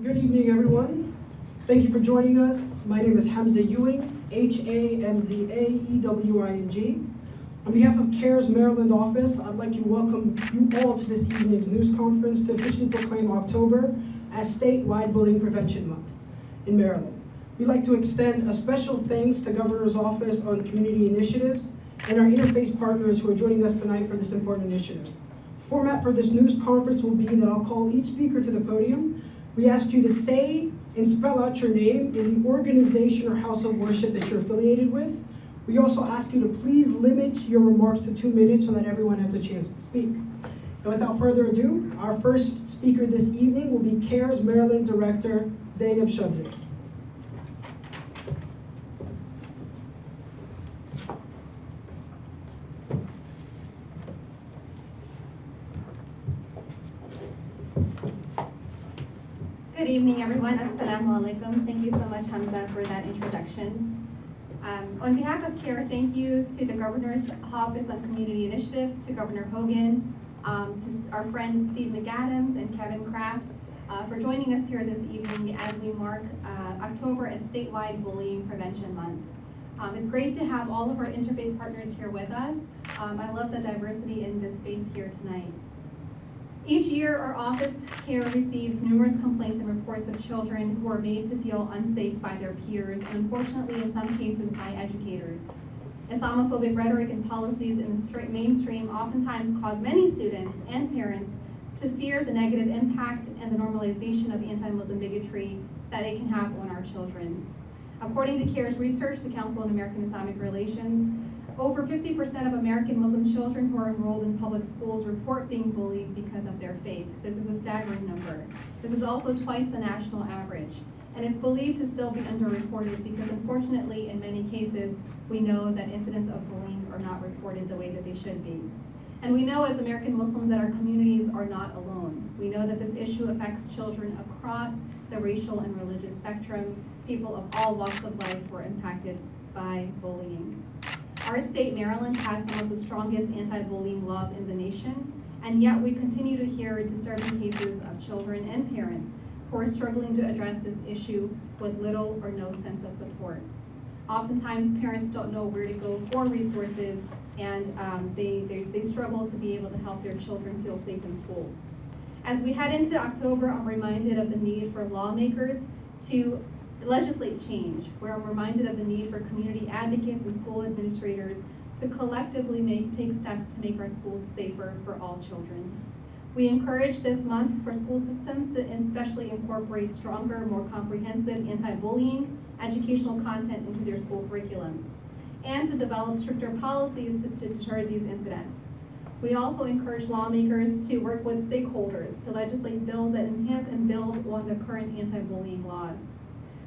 Good evening, everyone. Thank you for joining us. My name is Hamza Ewing, Hamzaewing. On behalf of CAIR's Maryland office, I'd like to welcome you all to this evening's news conference to officially proclaim October as Statewide Bullying Prevention Month in Maryland. We'd like to extend a special thanks to Governor's Office on Community Initiatives and our Interfaith partners who are joining us tonight for this important initiative. The format for this news conference will be that I'll call each speaker to the podium. We ask you to say and spell out your name in the organization or house of worship that you're affiliated with. We also ask you to please limit your remarks to 2 minutes so that everyone has a chance to speak. And without further ado, our first speaker this evening will be CAIR's Maryland Director, Zenera Awan. Good evening, everyone. Assalamu alaikum. Thank you so much, Hamza, for that introduction. On behalf of CAIR, thank you to the Governor's Office on Community Initiatives, to Governor Hogan, to our friends Steve McAdams and Kevin Kraft for joining us here this evening as we mark October as Statewide Bullying Prevention Month. It's great to have all of our interfaith partners here with us. I love the diversity in this space here tonight. Each year, our office, CAIR, receives numerous complaints and reports of children who are made to feel unsafe by their peers, and unfortunately, in some cases, by educators. Islamophobic rhetoric and policies in the mainstream oftentimes cause many students and parents to fear the negative impact and the normalization of anti-Muslim bigotry that it can have on our children. According to CAIR's research, the Council on American Islamic Relations, over 50% of American Muslim children who are enrolled in public schools report being bullied because of their faith. This is a staggering number. This is also twice the national average. And it's believed to still be underreported because unfortunately, in many cases, we know that incidents of bullying are not reported the way that they should be. And we know as American Muslims that our communities are not alone. We know that this issue affects children across the racial and religious spectrum. People of all walks of life were impacted by bullying. Our state, Maryland, has some of the strongest anti-bullying laws in the nation, and yet we continue to hear disturbing cases of children and parents who are struggling to address this issue with little or no sense of support. Oftentimes, parents don't know where to go for resources, and they struggle to be able to help their children feel safe in school. As we head into October, I'm reminded of the need for lawmakers to legislate change, where I'm reminded of the need for community advocates and school administrators to collectively take steps to make our schools safer for all children. We encourage this month for school systems to especially incorporate stronger, more comprehensive anti-bullying educational content into their school curriculums, and to develop stricter policies to deter these incidents. We also encourage lawmakers to work with stakeholders to legislate bills that enhance and build on the current anti-bullying laws.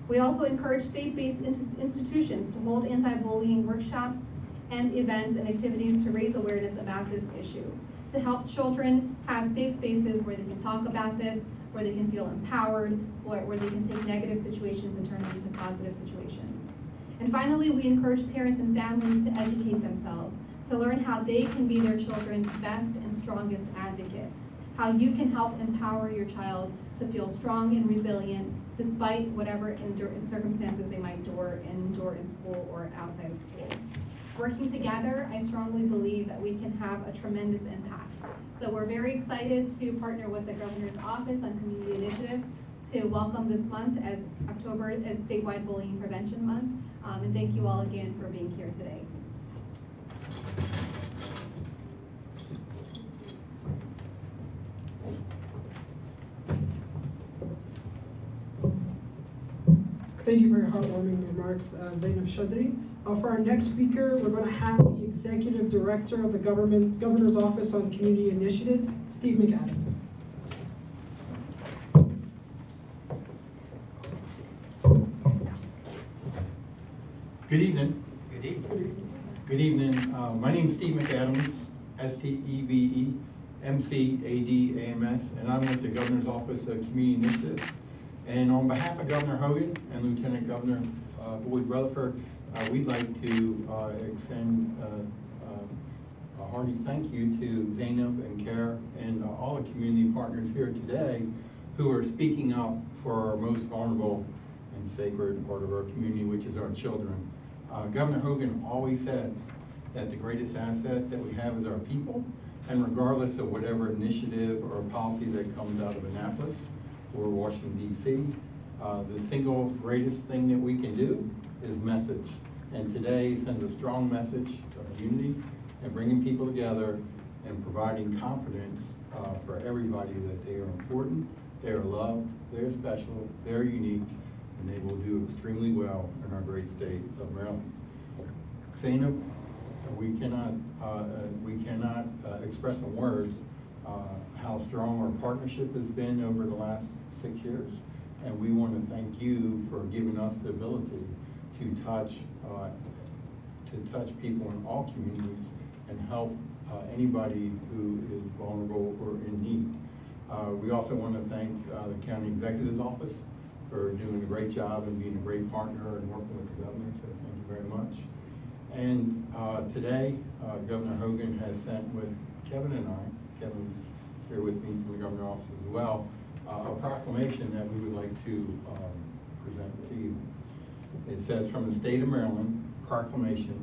We also encourage faith-based institutions to hold anti-bullying workshops and events and activities to raise awareness about this issue, to help children have safe spaces where they can talk about this, where they can feel empowered, where they can take negative situations and turn them into positive situations. And finally, we encourage parents and families to educate themselves, to learn how they can be their children's best and strongest advocate, how you can help empower your child to feel strong and resilient despite whatever circumstances they might endure in school or outside of school. Working together, I strongly believe that we can have a tremendous impact. So we're very excited to partner with the Governor's Office on Community Initiatives to welcome this month as October as Statewide Bullying Prevention Month. And thank you all again for being here today. Thank you for your heartwarming remarks, Zenera Awan. For our next speaker, we're going to have the Executive Director of the Governor's Office on Community Initiatives, Steve McAdams. Good evening. Good evening. Good evening. My name is Steve McAdams, STEVEMCADAMS, and I'm with the Governor's Office of Community Initiatives. And on behalf of Governor Hogan and Lieutenant Governor Boyd Rutherford, we'd like to extend a hearty thank you to Zainab and CAIR and all the community partners here today who are speaking up for our most vulnerable and sacred part of our community, which is our children. Governor Hogan always says that the greatest asset that we have is our people, and regardless of whatever initiative or policy that comes out of Annapolis or Washington, D.C., the single greatest thing that we can do is message. And today sends a strong message of unity and bringing people together and providing confidence for everybody that they are important, they are loved, they're special, they're unique, and they will do extremely well in our great state of Maryland. Zainab, we cannot express in words how strong our partnership has been over the last 6 years, and we want to thank you for giving us the ability to touch people in all communities and help anybody who is vulnerable or in need. We also want to thank the County Executive's Office for doing a great job and being a great partner and working with the governor, so thank you very much. And today, Governor Hogan has sent with Kevin and I, Kevin's here with me from the governor's office as well, a proclamation that we would like to present to you. It says, from the state of Maryland, proclamation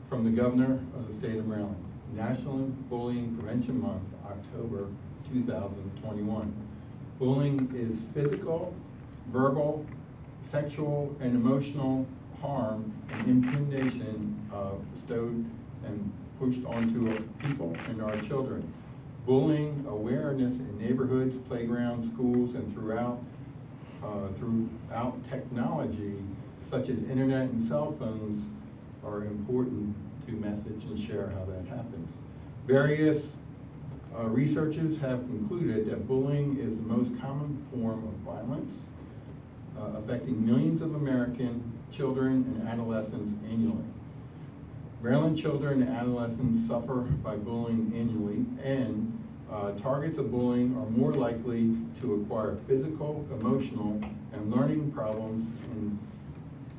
from the governor of the state of Maryland, National Bullying Prevention Month, October 2021. Bullying is physical, verbal, sexual, and emotional harm and intimidation bestowed and pushed onto our people and our children. Bullying awareness in neighborhoods, playgrounds, schools, and throughout technology, such as internet and cell phones, are important to message and share how that happens. Various researchers have concluded that bullying is the most common form of violence affecting millions of American children and adolescents annually. Maryland children and adolescents suffer by bullying annually, and targets of bullying are more likely to acquire physical, emotional, and learning problems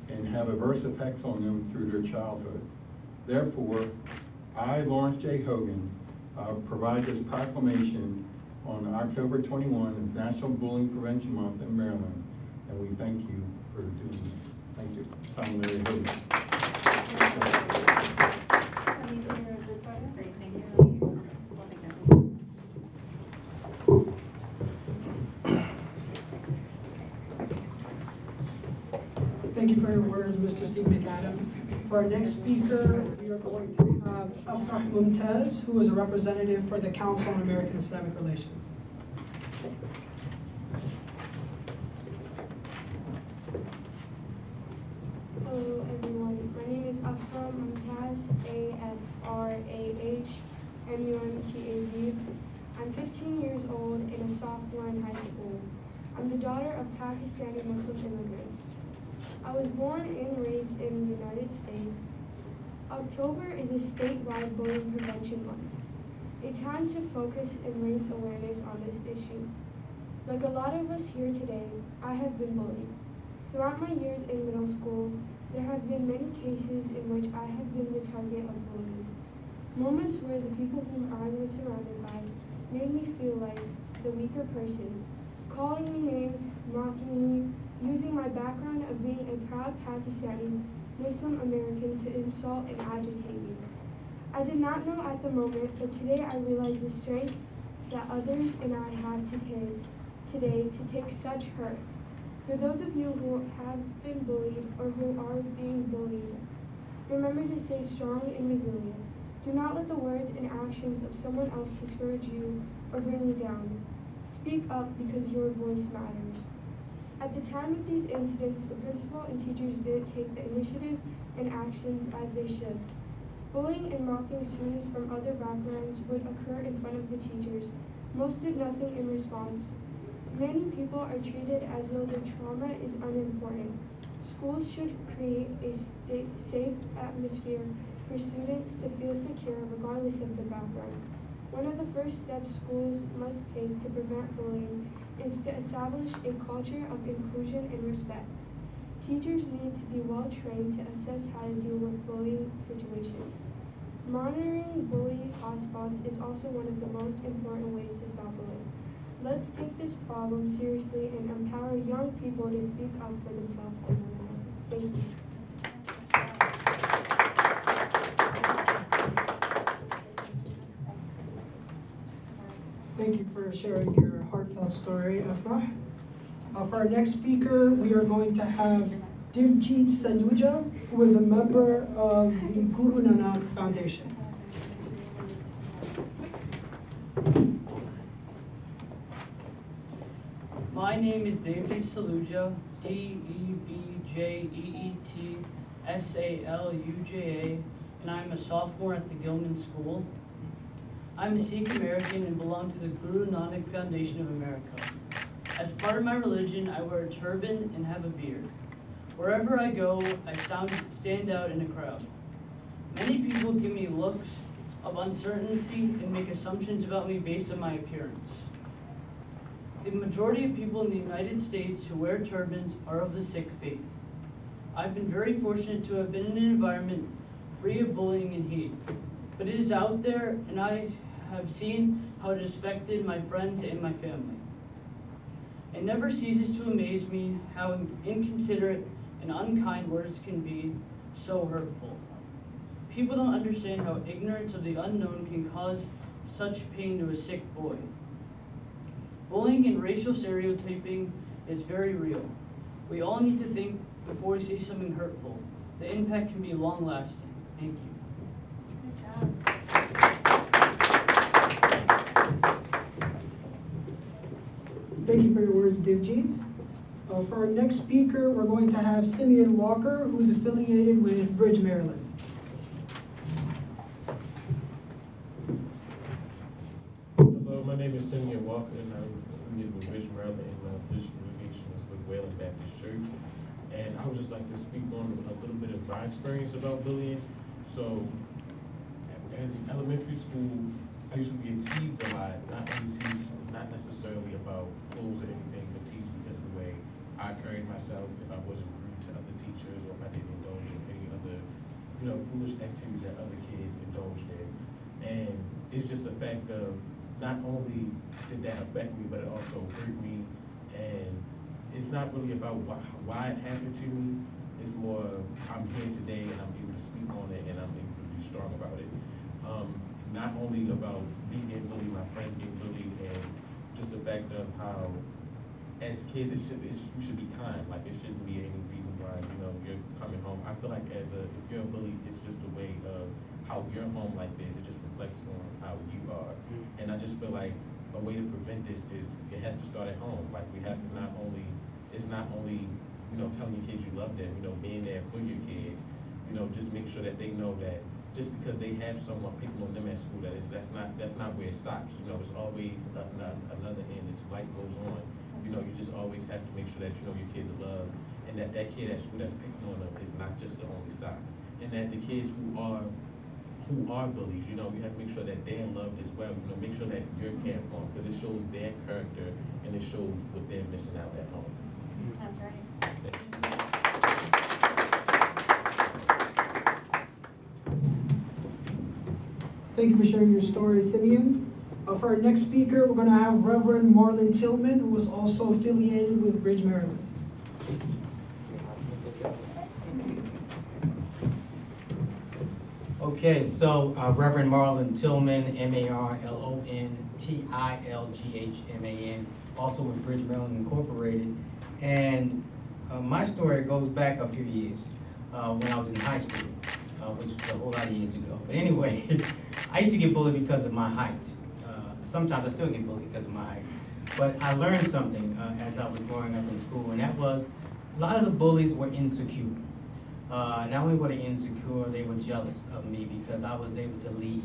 and have adverse effects on them through their childhood. Therefore, I, Lawrence J. Hogan, provide this proclamation on October 21 as National Bullying Prevention Month in Maryland, and we thank you for doing this. Thank you. Solemnly, Hogan. Great, thank you. We'll take that. Thank you for your words, Mr. Steve McAdams. For our next speaker, we are going to have Afrah Mumtaz, who is a representative for the Council on American Islamic Relations. Hello everyone, my name is Afrah Mumtaz, A-F-R-A-H-M-U-M-T-A-Z. I'm 15 years old and a sophomore in high school. I'm the daughter of Pakistani Muslim immigrants. I was born and raised in the United States. October is a statewide bullying prevention month, a time to focus and raise awareness on this issue. Like a lot of us here today, I have been bullied. Throughout my years in middle school, there have been many cases in which I have been the target of bullying. Moments where the people whom I was surrounded by made me feel like the weaker person, calling me names, mocking me, using my background of being a proud Pakistani Muslim American to insult and agitate me. I did not know at the moment, but today I realize the strength that others and I have today to take such hurt. For those of you who have been bullied or who are being bullied, remember to stay strong and resilient. Do not let the words and actions of someone else discourage you or bring you down. Speak up because your voice matters. At the time of these incidents, the principal and teachers didn't take the initiative and actions as they should. Bullying and mocking students from other backgrounds would occur in front of the teachers. Most did nothing in response. Many people are treated as though their trauma is unimportant. Schools should create a safe atmosphere for students to feel secure regardless of their background. One of the first steps schools must take to prevent bullying is to establish a culture of inclusion and respect. Teachers need to be well trained to assess how to deal with bullying situations. Monitoring bully hotspots is also one of the most important ways to stop bullying. Let's take this problem seriously and empower young people to speak up for themselves and one another. Thank you. Thank you for sharing your heartfelt story, Afra. For our next speaker, we are going to have Jasmine Saluja, who is a member of the Guru Nanak Foundation. My name is Jasmine Saluja, DEVJEET and I'm a sophomore at the Gilman School. I'm a Sikh American and belong to the Guru Nanak Foundation of America. As part of my religion, I wear a turban and have a beard. Wherever I go, I stand out in a crowd. Many people give me looks of uncertainty and make assumptions about me based on my appearance. The majority of people in the United States who wear turbans are of the Sikh faith. I've been very fortunate to have been in an environment free of bullying and hate, but it is out there and I have seen how it has affected my friends and my family. It never ceases to amaze me how inconsiderate and unkind words can be so hurtful. People don't understand how ignorance of the unknown can cause such pain to a sick boy. Bullying and racial stereotyping is very real. We all need to think before we say something hurtful. The impact can be long-lasting. Thank you. Good job. Thank you for your words, Divjeet. For our next speaker, we're going to have Simeon Walker, who's affiliated with Bridge, Maryland. Hello, my name is Simeon Walker, and I'm affiliated with Bridge, Maryland, and Bridge Relations with Wayland Baptist Church. And I would just like to speak on a little bit of my experience about bullying. So, in elementary school, I used to get teased a lot, not necessarily about clothes or anything, but teased because of the way I carried myself, if I wasn't rude to other teachers, or if I didn't indulge in any other, foolish activities that other kids indulged in. And it's just a fact of, not only did that affect me, but it also hurt me. And it's not really about why it happened to me. It's more, I'm here today and I'm able to speak on it and I'm able to be strong about it. Not only about me getting bullied, my friends getting bullied, and just the fact of how, as kids, you should be kind. Like, it shouldn't be any reason why, you're coming home. I feel like if you're a bully, it's just a way of how your home life is. It just reflects on how you are. And I just feel like a way to prevent this is it has to start at home. Like, we have to it's not only, telling your kids you love them, being there for your kids, just make sure that they know that just because they have someone picking on them at school, that's not where it stops. It's always another end. It's light goes on. You just always have to make sure that your kids are loved, and that kid at school that's picking on them is not just the only stop. And that the kids who are bullies, you have to make sure that they're loved as well. Make sure that you're cared for them, because it shows their character and it shows what they're missing out at home. That's right. Thank you for sharing your story, Simeon. For our next speaker, we're going to have Reverend Marlin Tillman, who is also affiliated with Bridge, Maryland. Okay, so Reverend Marlin Tillman, MarlonTilghman, also with Bridge, Maryland Incorporated. And my story goes back a few years when I was in high school, which was a whole lot of years ago. But anyway, I used to get bullied because of my height. Sometimes I still get bullied because of my height. But I learned something as I was growing up in school, and that was a lot of the bullies were insecure. Not only were they insecure, they were jealous of me because I was able to lead.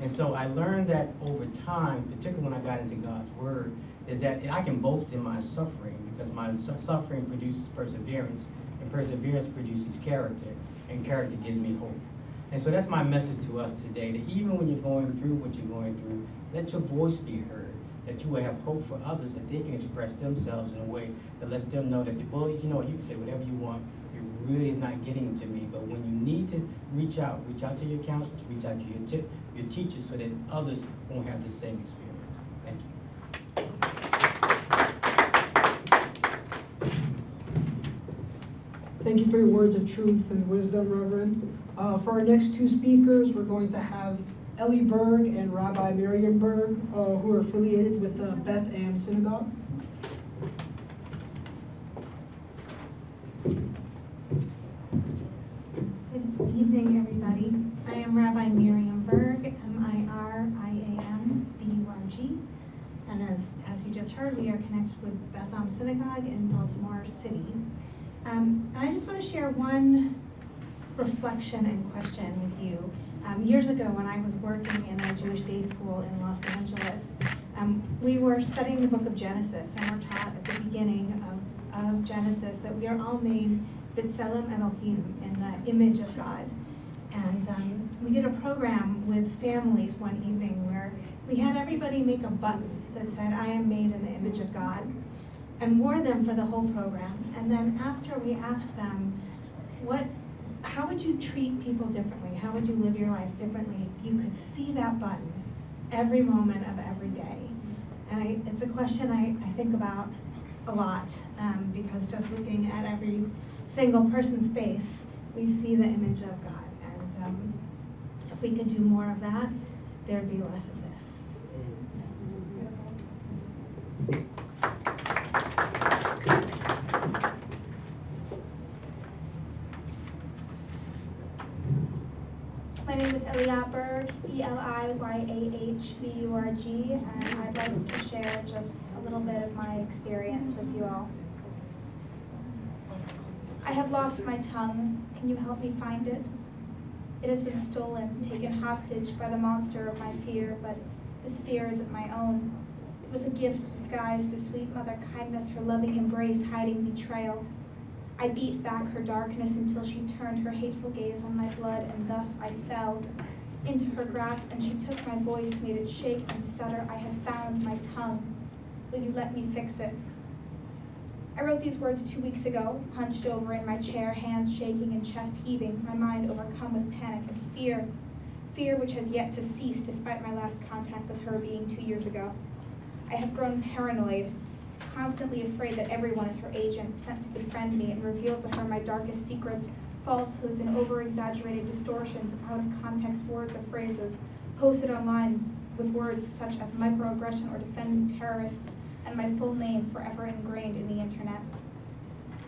And so I learned that over time, particularly when I got into God's Word, is that I can boast in my suffering because my suffering produces perseverance, and perseverance produces character, and character gives me hope. And so that's my message to us today, that even when you're going through what you're going through, let your voice be heard, that you will have hope for others, that they can express themselves in a way that lets them know that the bully, you can say whatever you want, it really is not getting to me. But when you need to reach out to your counselors, reach out to your teachers so that others won't have the same experience. Thank you. Thank you for your words of truth and wisdom, Reverend. For our next two speakers, we're going to have Ellie Berg and Rabbi Miriam Berg, who are affiliated with the Beth Am Synagogue. Good evening, everybody. I am Rabbi Miriam Berg, M-I-R-I-A-M-B-U-R-G. And as you just heard, we are connected with Beth Am Synagogue in Baltimore City. And I just want to share one reflection and question with you. Years ago, when I was working in a Jewish day school in Los Angeles, we were studying the book of Genesis, and we're taught at the beginning of Genesis that we are all made B'Tselem Elohim, in the image of God. And we did a program with families one evening where we had everybody make a button that said, "I am made in the image of God," and wore them for the whole program. And then after we asked them, how would you treat people differently? How would you live your lives differently if you could see that button every moment of every day? And it's a question I think about a lot, because just looking at every single person's face, we see the image of God. And if we could do more of that, there'd be less of this. My name is Ellie Apper, Eliyaahburg, and I'd like to share just a little bit of my experience with you all. I have lost my tongue. Can you help me find it? It has been stolen, taken hostage by the monster of my fear, but this fear isn't my own. It was a gift disguised as sweet mother kindness, her loving embrace hiding betrayal. I beat back her darkness until she turned her hateful gaze on my blood, and thus I fell into her grasp, and she took my voice, made it shake and stutter. I have found my tongue. Will you let me fix it? I wrote these words 2 weeks ago, hunched over in my chair, hands shaking and chest heaving, my mind overcome with panic and fear. Fear which has yet to cease despite my last contact with her being 2 years ago. I have grown paranoid, constantly afraid that everyone is her agent, sent to befriend me and reveal to her my darkest secrets, falsehoods and over-exaggerated distortions of out-of-context words or phrases, posted online with words such as microaggression or defending terrorists, and my full name forever ingrained in the internet.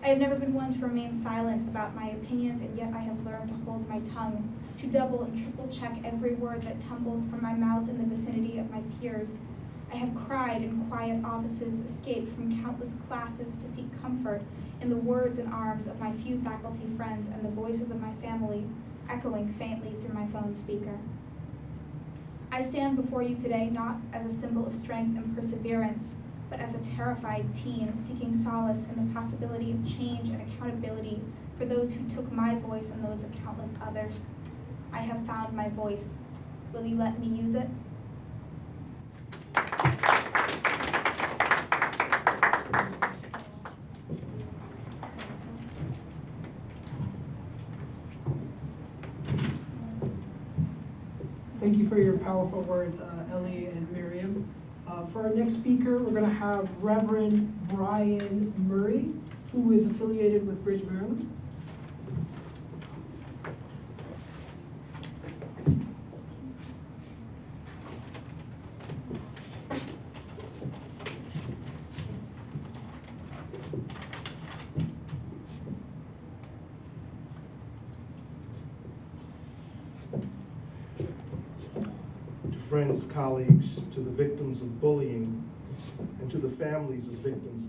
I have never been one to remain silent about my opinions, and yet I have learned to hold my tongue, to double and triple check every word that tumbles from my mouth in the vicinity of my peers. I have cried in quiet offices, escaped from countless classes to seek comfort in the words and arms of my few faculty friends and the voices of my family echoing faintly through my phone speaker. I stand before you today not as a symbol of strength and perseverance, but as a terrified teen seeking solace in the possibility of change and accountability for those who took my voice and those of countless others. I have found my voice. Will you let me use it? Thank you for your powerful words, Ellie and Miriam. For our next speaker, we're going to have Reverend Brian Murray, who is affiliated with Bridge, Maryland. Friends, colleagues, to the victims of bullying, and to the families of victims,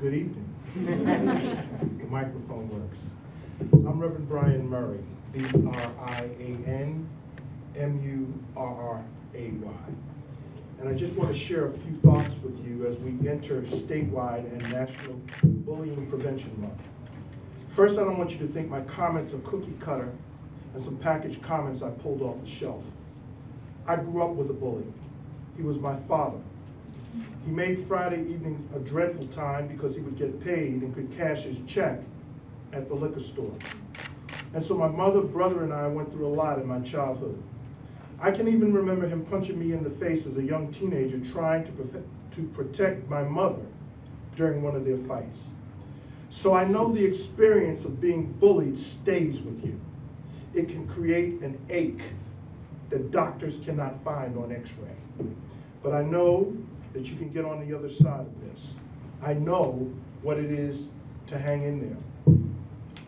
good evening. The microphone works. I'm Reverend Brian Murray, B-R-I-A-N-M-U-R-R-A-Y. And I just want to share a few thoughts with you as we enter statewide and National Bullying Prevention Month. First, I don't want you to think my comments are cookie cutter and some packaged comments I pulled off the shelf. I grew up with a bully. He was my father. He made Friday evenings a dreadful time because he would get paid and could cash his check at the liquor store. And so my mother, brother, and I went through a lot in my childhood. I can even remember him punching me in the face as a young teenager trying to protect my mother during one of their fights. So I know the experience of being bullied stays with you. It can create an ache that doctors cannot find on x-ray. But I know that you can get on the other side of this. I know what it is to hang in there.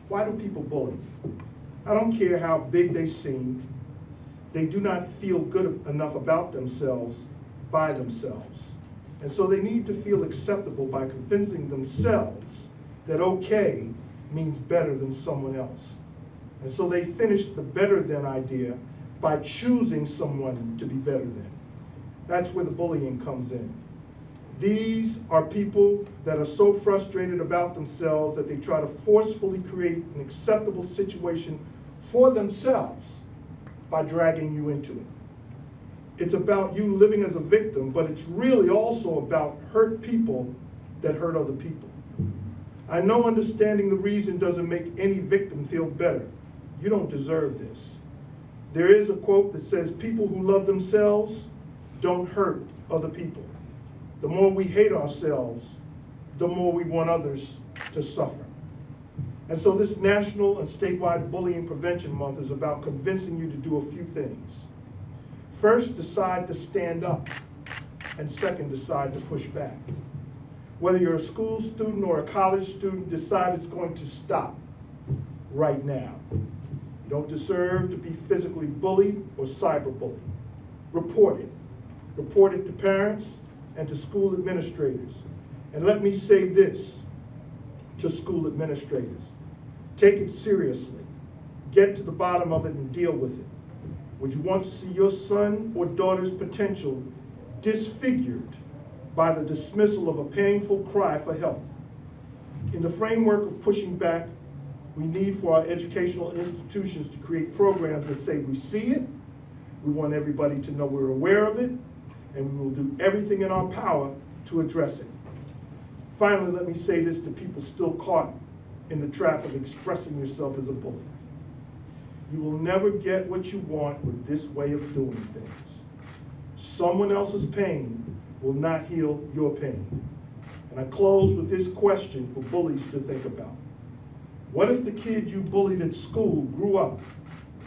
Why do people bully? I don't care how big they seem. They do not feel good enough about themselves by themselves. And so they need to feel acceptable by convincing themselves that okay means better than someone else. And so they finish the better than idea by choosing someone to be better than. That's where the bullying comes in. These are people that are so frustrated about themselves that they try to forcefully create an acceptable situation for themselves by dragging you into it. It's about you living as a victim, but it's really also about hurt people that hurt other people. I know understanding the reason doesn't make any victim feel better. You don't deserve this. There is a quote that says, people who love themselves don't hurt other people. The more we hate ourselves, the more we want others to suffer. And so this National and Statewide Bullying Prevention Month is about convincing you to do a few things. First, decide to stand up. And second, decide to push back. Whether you're a school student or a college student, decide it's going to stop right now. You don't deserve to be physically bullied or cyberbullied. Report it. Report it to parents and to school administrators. And let me say this to school administrators. Take it seriously. Get to the bottom of it and deal with it. Would you want to see your son or daughter's potential disfigured by the dismissal of a painful cry for help? In the framework of pushing back, we need for our educational institutions to create programs that say we see it, we want everybody to know we're aware of it, and we will do everything in our power to address it. Finally, let me say this to people still caught in the trap of expressing yourself as a bully. You will never get what you want with this way of doing things. Someone else's pain will not heal your pain. And I close with this question for bullies to think about. What if the kid you bullied at school grew up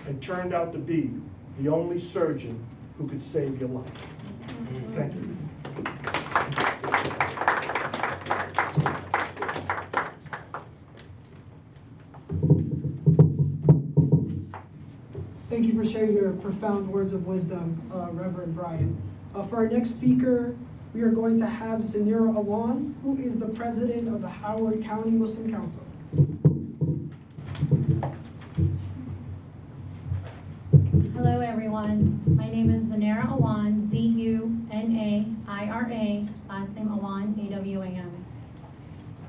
and turned out to be the only surgeon who could save your life? Thank you. Thank you for sharing your profound words of wisdom, Reverend Brian. For our next speaker, we are going to have Zenera Awan, who is the president of the Howard County Muslim Council. Hello everyone, my name is Zenera Awan, Z-U-N-A-I-R-A, last name Awan, A-W-A-N.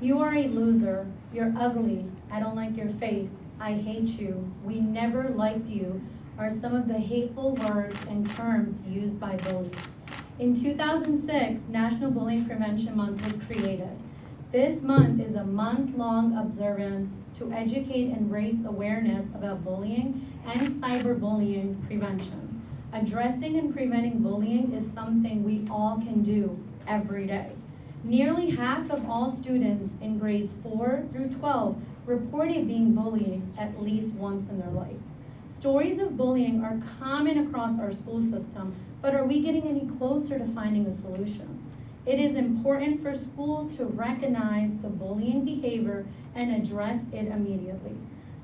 You are a loser, you're ugly, I don't like your face, I hate you, we never liked you, are some of the hateful words and terms used by bullies. In 2006, National Bullying Prevention Month was created. This month is a month-long observance to educate and raise awareness about bullying and cyberbullying prevention. Addressing and preventing bullying is something we all can do every day. Nearly half of all students in grades 4 through 12 reported being bullied at least once in their life. Stories of bullying are common across our school system, but are we getting any closer to finding a solution? It is important for schools to recognize the bullying behavior and address it immediately.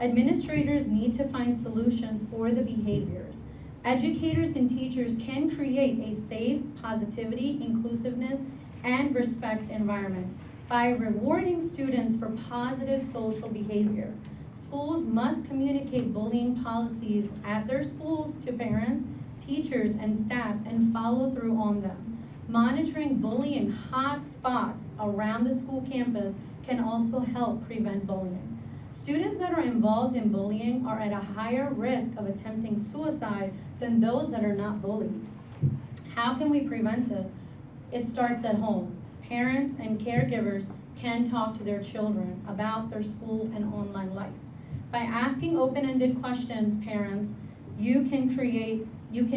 Administrators need to find solutions for the behaviors. Educators and teachers can create a safe, positivity, inclusiveness, and respect environment by rewarding students for positive social behavior. Schools must communicate bullying policies at their schools to parents, teachers, and staff and follow through on them. Monitoring bullying hot spots around the school campus can also help prevent bullying. Students that are involved in bullying are at a higher risk of attempting suicide than those that are not bullied. How can we prevent this? It starts at home. Parents and caregivers can talk to their children about their school and online life. By asking open-ended questions, parents, you can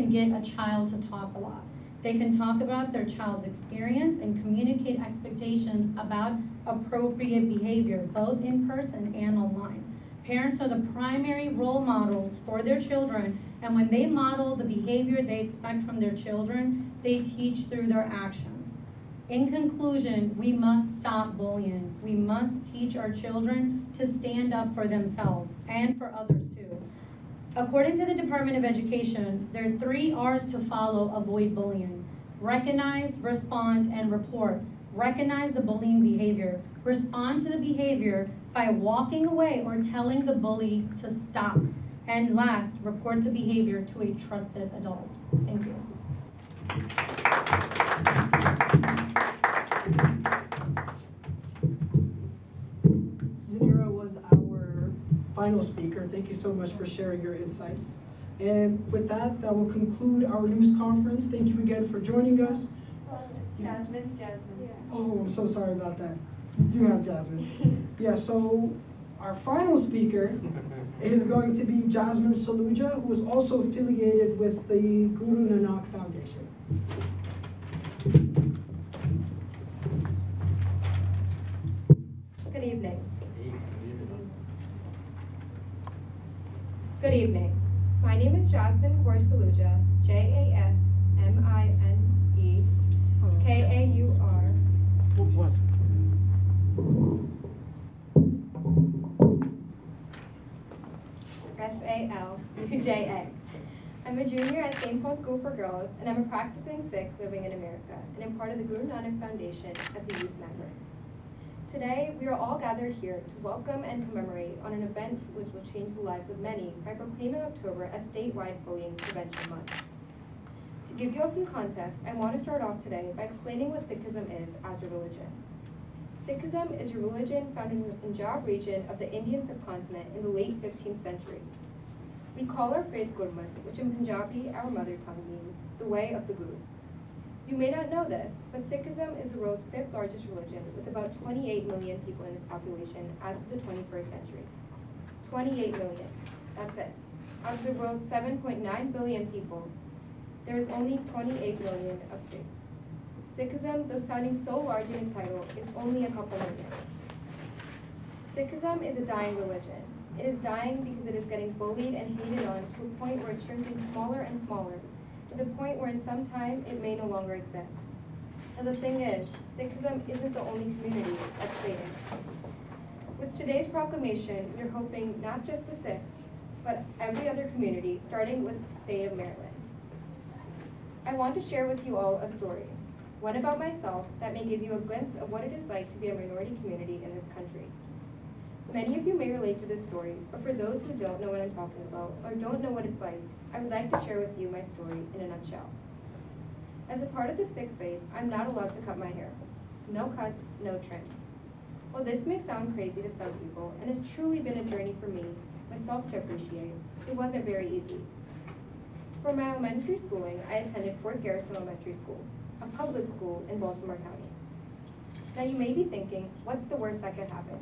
get a child to talk a lot. They can talk about their child's experience and communicate expectations about appropriate behavior, both in person and online. Parents are the primary role models for their children, and when they model the behavior they expect from their children, they teach through their actions. In conclusion, we must stop bullying. We must teach our children to stand up for themselves and for others too. According to the Department of Education, there are 3 R's to follow avoid bullying. Recognize, respond, and report. Recognize the bullying behavior. Respond to the behavior by walking away or telling the bully to stop. And last, report the behavior to a trusted adult. Thank you. Zenera was our final speaker. Thank you so much for sharing your insights. And with that, that will conclude our news conference. Thank you again for joining us. Jasmine. Oh, I'm so sorry about that. You do have Jasmine. Yeah, so our final speaker is going to be Jasmine Saluja, who is also affiliated with the Guru Nanak Foundation. Good evening. Good evening. My name is Jasmine Saluja, Jasmine Kaur. Saluja. I'm a junior at St. Paul's School for Girls, and I'm a practicing Sikh living in America, and I'm part of the Guru Nanak Foundation as a youth member. Today, we are all gathered here to welcome and commemorate on an event which will change the lives of many by proclaiming October as statewide Bullying Prevention Month. To give you all some context, I want to start off today by explaining what Sikhism is as a religion. Sikhism is a religion founded in the Punjab region of the Indian subcontinent in the late 15th century. We call our faith Gurmat, which in Punjabi, our mother tongue, means the way of the Guru. You may not know this, but Sikhism is the world's 5th largest religion with about 28 million people in its population as of the 21st century. 28 million, that's it. Out of the world's 7.9 billion people, there is only 28 million of Sikhs. Sikhism, though sounding so large in its title, is only a couple million. Sikhism is a dying religion. It is dying because it is getting bullied and hated on to a point where it's shrinking smaller and smaller, to the point where in some time it may no longer exist. Now the thing is, Sikhism isn't the only community that's fading. With today's proclamation, we're hoping not just the Sikhs, but every other community, starting with the state of Maryland. I want to share with you all a story, one about myself that may give you a glimpse of what it is like to be a minority community in this country. Many of you may relate to this story, but for those who don't know what I'm talking about or don't know what it's like, I would like to share with you my story in a nutshell. As a part of the Sikh faith, I'm not allowed to cut my hair. No cuts, no trims. While this may sound crazy to some people, and has truly been a journey for me, myself to appreciate, it wasn't very easy. For my elementary schooling, I attended Fort Garrison Elementary School, a public school in Baltimore County. Now you may be thinking, what's the worst that could happen?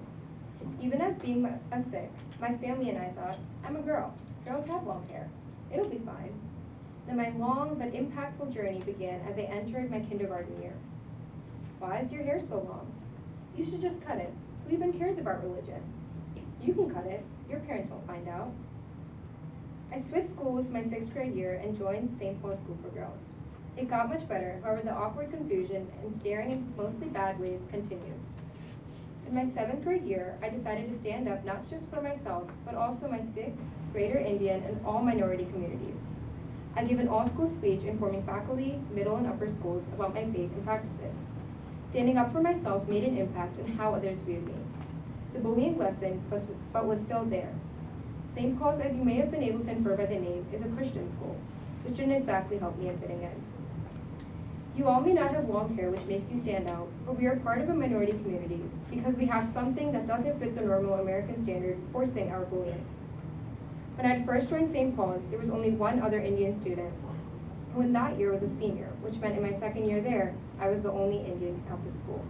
Even as being a Sikh, my family and I thought, I'm a girl. Girls have long hair. It'll be fine. Then my long but impactful journey began as I entered my kindergarten year. Why is your hair so long? You should just cut it. Who even cares about religion? You can cut it. Your parents won't find out. I switched schools my 6th grade year and joined St. Paul's School for Girls. It got much better, however the awkward confusion and staring in mostly bad ways continued. In my 7th grade year, I decided to stand up not just for myself, but also my Sikh, Greater Indian, and all minority communities. I gave an all-school speech informing faculty, middle and upper schools about my faith and practice it. Standing up for myself made an impact on how others viewed me. The bullying lessened, but was still there. St. Paul's, as you may have been able to infer by the name, is a Christian school, which didn't exactly help me in fitting in. You all may not have long hair, which makes you stand out, but we are part of a minority community because we have something that doesn't fit the normal American standard, forcing our bullying. When I had first joined St. Paul's, there was only one other Indian student, who in that year was a senior, which meant in my 2nd year there, I was the only Indian at the school.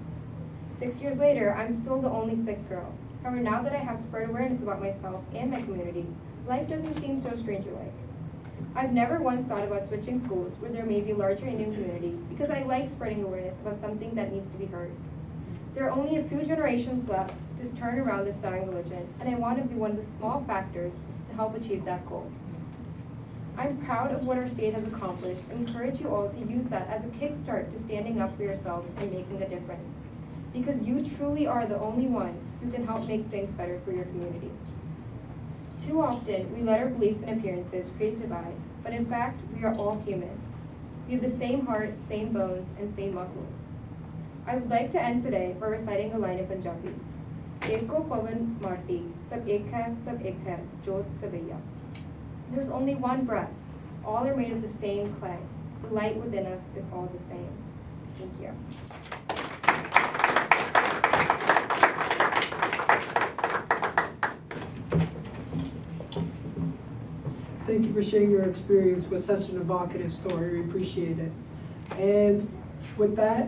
6 years later, I'm still the only Sikh girl. However, now that I have spread awareness about myself and my community, life doesn't seem so stranger-like. I've never once thought about switching schools where there may be a larger Indian community because I like spreading awareness about something that needs to be heard. There are only a few generations left to turn around this dying religion, and I want to be one of the small factors to help achieve that goal. I'm proud of what our state has accomplished and encourage you all to use that as a kickstart to standing up for yourselves and making a difference. Because you truly are the only one who can help make things better for your community. Too often, we let our beliefs and appearances create divide, but in fact, we are all human. We have the same heart, same bones, and same muscles. I would like to end today by reciting a line in Punjabi. Eko pavan marti, sab ek hai, jot sabaiya. There's only one breath. All are made of the same clay. The light within us is all the same. Thank you. Thank you for sharing your experience with such an evocative story. We appreciate it. And with that,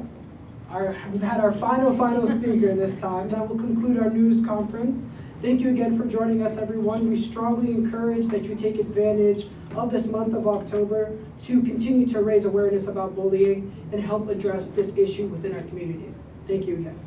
we've had our final speaker this time. That will conclude our news conference. Thank you again for joining us, everyone. We strongly encourage that you take advantage of this month of October to continue to raise awareness about bullying and help address this issue within our communities. Thank you again.